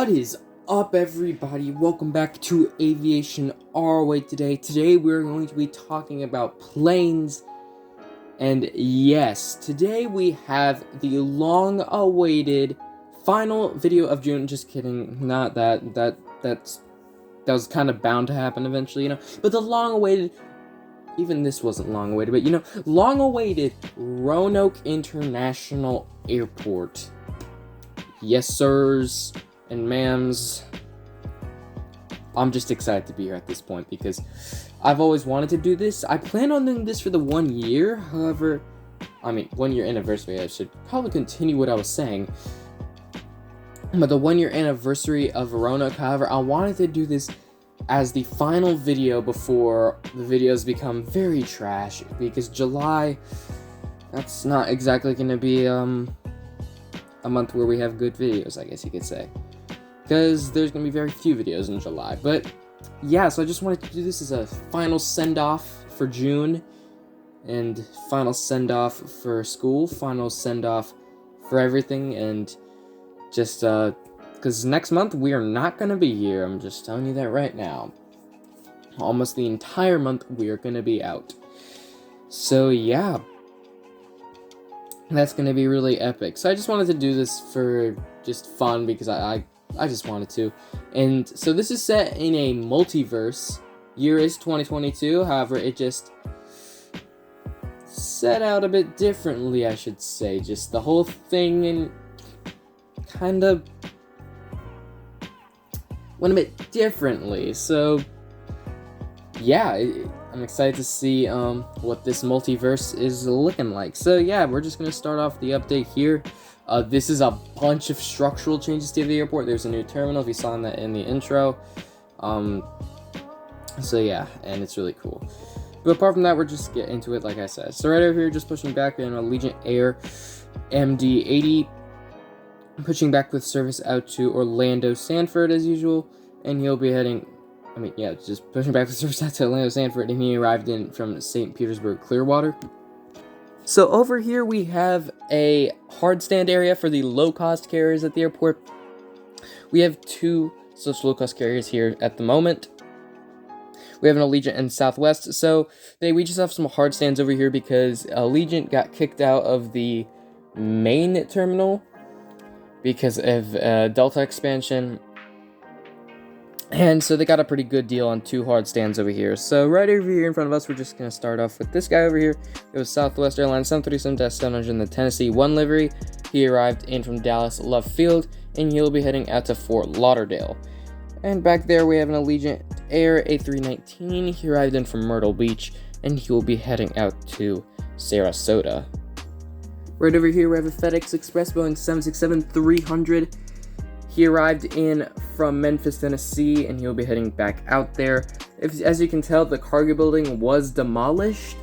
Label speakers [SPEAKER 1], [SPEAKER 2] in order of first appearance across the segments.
[SPEAKER 1] What is up, everybody? Welcome back to Aviation Our Way today. Today we're going to be talking about planes. And yes, today we have the long-awaited final video of June. Just kidding, not that. That was kind of bound to happen eventually, But the long-awaited, even this wasn't long-awaited, but long-awaited Roanoke International Airport. Yes, sirs and ma'ams, I'm just excited to be here at this point because I've always wanted to do this. I plan on doing this for the 1 year, however, 1 year anniversary. I should probably continue what I was saying. But the 1 year anniversary of Roanoke, however, I wanted to do this as the final video before the videos become very trash, because July, that's not exactly going to be a month where we have good videos, I guess you could say, because there's going to be very few videos in July. But yeah, so I just wanted to do this as a final send-off for June, and final send-off for school, final send-off for everything, and just because next month we are not going to be here. I'm just telling you that right now. Almost the entire month we are going to be out. So yeah, that's going to be really epic. So I just wanted to do this for just fun because I just wanted to. And so this is set in a multiverse. Year is 2022. However, it just set out a bit differently, I should say. Just the whole thing and kind of went a bit differently. So yeah, I'm excited to see what this multiverse is looking like. So yeah, we're just going to start off the update here. This is a bunch of structural changes to the airport. There's a new terminal, if you saw that in the intro. So yeah, and it's really cool. But apart from that, we're just getting into it, like I said. So right over here, just pushing back in Allegiant Air MD-80. Pushing back with service out to Orlando Sanford as usual. And he'll be heading... just pushing back the service out to Orlando Sanford, and he arrived in from St. Petersburg Clearwater. So over here we have a hard stand area for the low-cost carriers at the airport. We have two such low-cost carriers here at the moment. We have an Allegiant and Southwest. So we just have some hard stands over here because Allegiant got kicked out of the main terminal because of Delta expansion. And so they got a pretty good deal on two hard stands over here. So right over here in front of us, we're just going to start off with this guy over here. It was Southwest Airlines 737-700 in the Tennessee 1 livery. He arrived in from Dallas Love Field, and he'll be heading out to Fort Lauderdale. And back there we have an Allegiant Air A319. He arrived in from Myrtle Beach, and he will be heading out to Sarasota. Right over here we have a FedEx Express Boeing 767-300. He arrived in from Memphis, Tennessee, and he'll be heading back out there. As you can tell, the cargo building was demolished.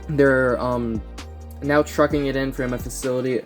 [SPEAKER 1] They're now trucking it in from a facility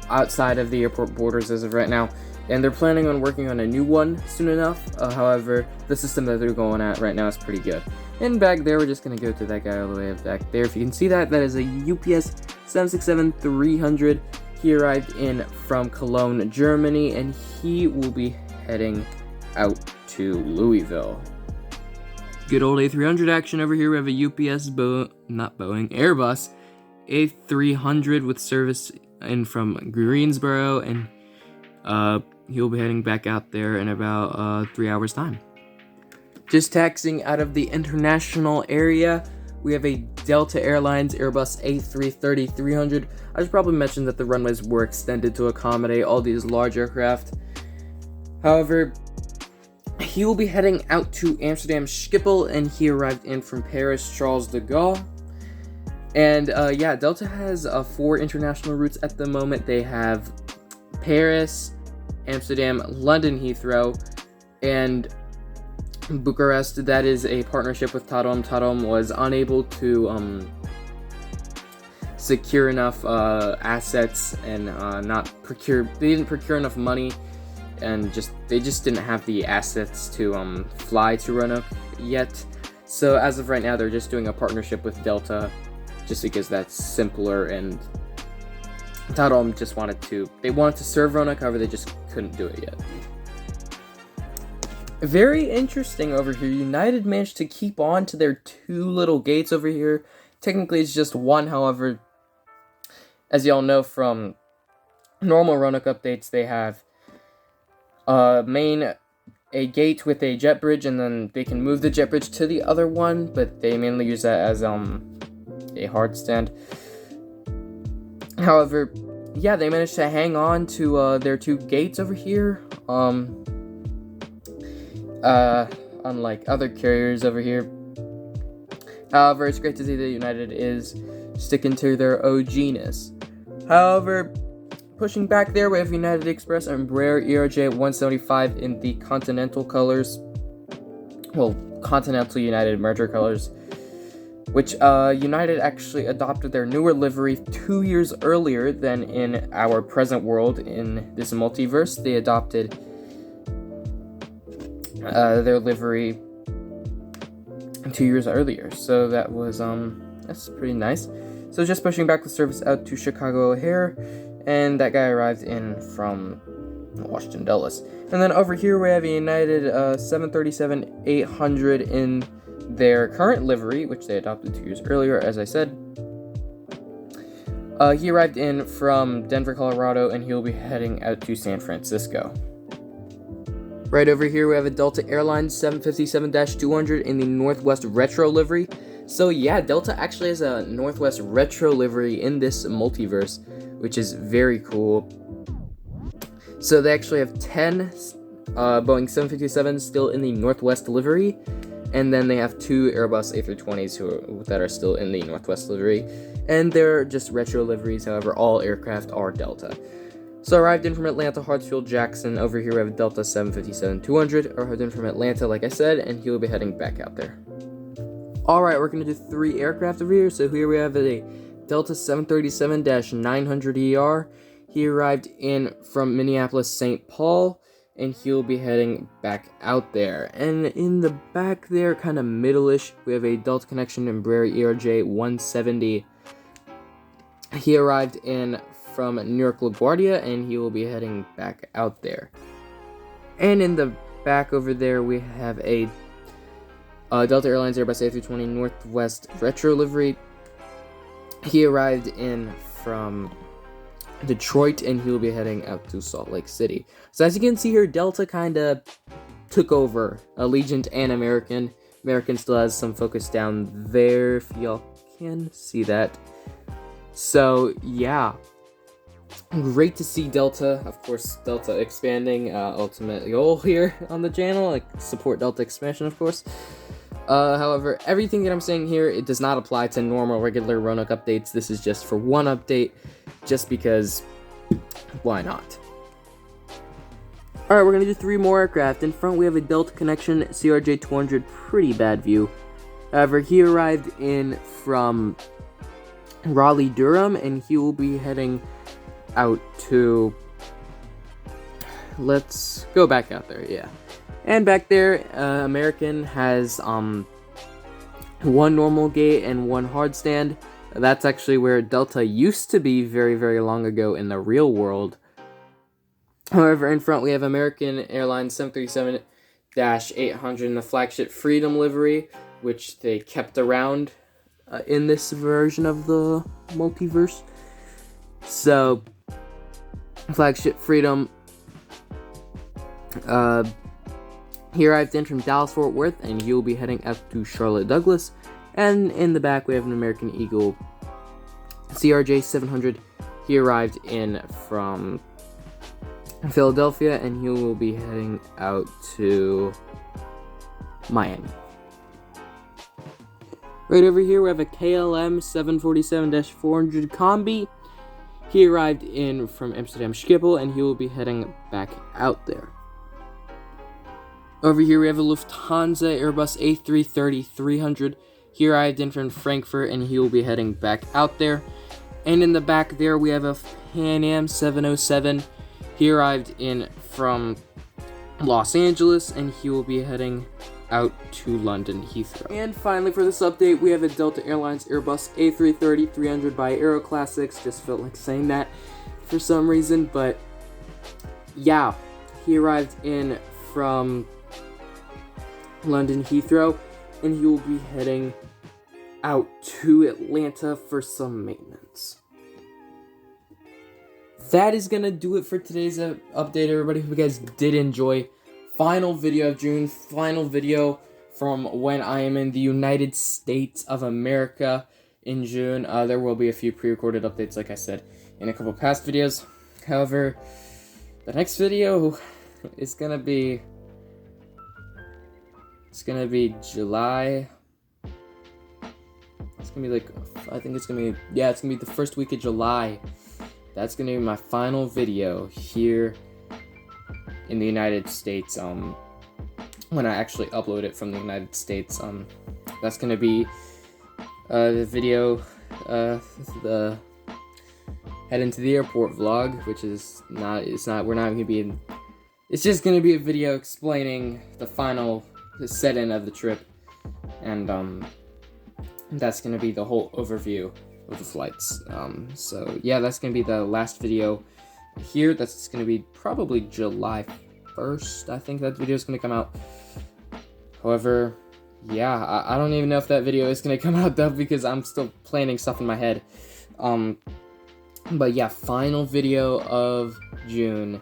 [SPEAKER 1] outside of the airport borders as of right now. And they're planning on working on a new one soon enough. However, the system that they're going at right now is pretty good. And back there, we're just going to go to that guy all the way back there. If you can see that, that is a UPS 767-300. He arrived in from Cologne, Germany, and he will be heading out to Louisville. Good old A300 action over here. We have a UPS, Airbus A300 with service in from Greensboro, and he'll be heading back out there in about 3 hours' time. Just taxiing out of the international area, we have a Delta Airlines Airbus A330-300. I should probably mention that the runways were extended to accommodate all these large aircraft. However, he will be heading out to Amsterdam Schiphol, and he arrived in from Paris Charles de Gaulle. And yeah, Delta has 4 international routes at the moment. They have Paris, Amsterdam, London Heathrow, and Bucharest. That is a partnership with Tatom. Tatom was unable to secure enough assets and they didn't procure enough money, and they just didn't have the assets to fly to Roanoke yet. So as of right now, they're just doing a partnership with Delta, just because that's simpler and Tadom just wanted to, they wanted to serve Roanoke, however they just couldn't do it yet. Very interesting over here. United managed to keep on to their 2 little gates over here. Technically it's just 1, however, as y'all know from normal Roanoke updates, they have a gate with a jet bridge, and then they can move the jet bridge to the other one, but they mainly use that as a hard stand. However, yeah, they managed to hang on to their 2 gates over here. Unlike other carriers over here. However, it's great to see that United is sticking to their OG-ness. However, pushing back there, we have United Express and Embraer ERJ 175 in the Continental colors. Well, Continental United merger colors. Which, United actually adopted their newer livery 2 years earlier than in our present world in this multiverse. They adopted their livery 2 years earlier. So that was, that's pretty nice. So just pushing back the service out to Chicago O'Hare, and that guy arrived in from Washington Dulles. And then over here we have a United 737-800 in their current livery, which they adopted 2 years earlier, as I said. He arrived in from Denver, Colorado, and he'll be heading out to San Francisco. Right over here, we have a Delta Airlines 757-200 in the Northwest Retro livery. So yeah, Delta actually has a Northwest Retro livery in this multiverse, which is very cool. So they actually have 10 Boeing 757s still in the Northwest livery, and then they have 2 Airbus A320s that are still in the Northwest livery, and they're just retro liveries. However, all aircraft are Delta. So arrived in from Atlanta, Hartsfield Jackson. Over here we have a Delta 757-200, arrived in from Atlanta, like I said, and he will be heading back out there. Alright, we're going to do 3 aircraft over here. So here we have a Delta 737-900ER. He arrived in from Minneapolis, St. Paul, and he'll be heading back out there. And in the back there, kind of middle-ish, we have a Delta Connection Embraer ERJ 170. He arrived in from New York LaGuardia, and he will be heading back out there. And in the back over there, we have a Delta Airlines Airbus A320 Northwest Retro livery. He arrived in from Detroit, and he will be heading out to Salt Lake City. So as you can see here, Delta kind of took over Allegiant and American. American still has some focus down there, if y'all can see that. So yeah, great to see Delta. Of course, Delta expanding, ultimate goal here on the channel, like support Delta expansion, of course. However, everything that I'm saying here, it does not apply to normal, regular Roanoke updates. This is just for one update, just because, why not? Alright, we're going to do 3 more aircraft. In front, we have a Delta Connection CRJ-200, pretty bad view. However, he arrived in from Raleigh, Durham, and he will be heading out to, let's go back out there, yeah. And back there, American has 1 normal gate and 1 hard stand. That's actually where Delta used to be very, very long ago in the real world. However, in front we have American Airlines 737-800 in the flagship Freedom livery, which they kept around in this version of the multiverse. So, flagship Freedom, he arrived in from Dallas-Fort Worth, and he will be heading out to Charlotte Douglas. And in the back, we have an American Eagle CRJ-700. He arrived in from Philadelphia, and he will be heading out to Miami. Right over here, we have a KLM 747-400 Combi. He arrived in from Amsterdam Schiphol, and he will be heading back out there. Over here we have a Lufthansa Airbus A330-300. He arrived in from Frankfurt, and he will be heading back out there. And in the back there we have a Pan Am 707. He arrived in from Los Angeles, and he will be heading out to London Heathrow. And finally for this update, we have a Delta Airlines Airbus A330-300 by Aero Classics. Just felt like saying that. for some reason, but yeah, he arrived in from London Heathrow, and he will be heading out to Atlanta for some maintenance. That is gonna do it for today's update, everybody. Hope you guys did enjoy. Final video of June, final video from when I am in the United States of America in June. There will be a few pre-recorded updates, like I said, in a couple past videos. However, the next video is gonna be July. It's gonna be like, I think it's gonna be, yeah, it's gonna be the first week of July. That's gonna be my final video here in the United States. When I actually upload it from the United States, that's gonna be the video, the head into the airport vlog, which is not, we're not gonna be in, it's just gonna be a video explaining the set-in of the trip, and that's gonna be the whole overview of the flights. So yeah, that's gonna be the last video here. That's gonna be probably July 1st, I think that video is gonna come out. However, yeah, I don't even know if that video is gonna come out though, because I'm still planning stuff in my head. But yeah, final video of June.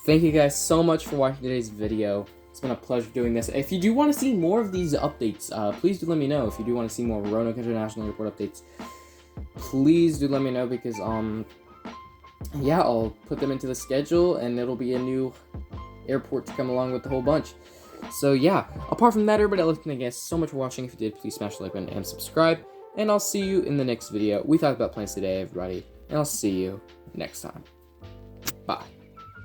[SPEAKER 1] Thank you guys so much for watching today's video. It's been a pleasure doing this. If you do want to see more of these updates, please do let me know. If you do want to see more Roanoke International Airport updates, please do let me know, because yeah, I'll put them into the schedule, and it'll be a new airport to come along with the whole bunch. So yeah, apart from that, everybody, I'd like to thank you guys so much for watching. If you did, please smash the like button and subscribe, and I'll see you in the next video. We talked about plans today, everybody, and I'll see you next time. Bye.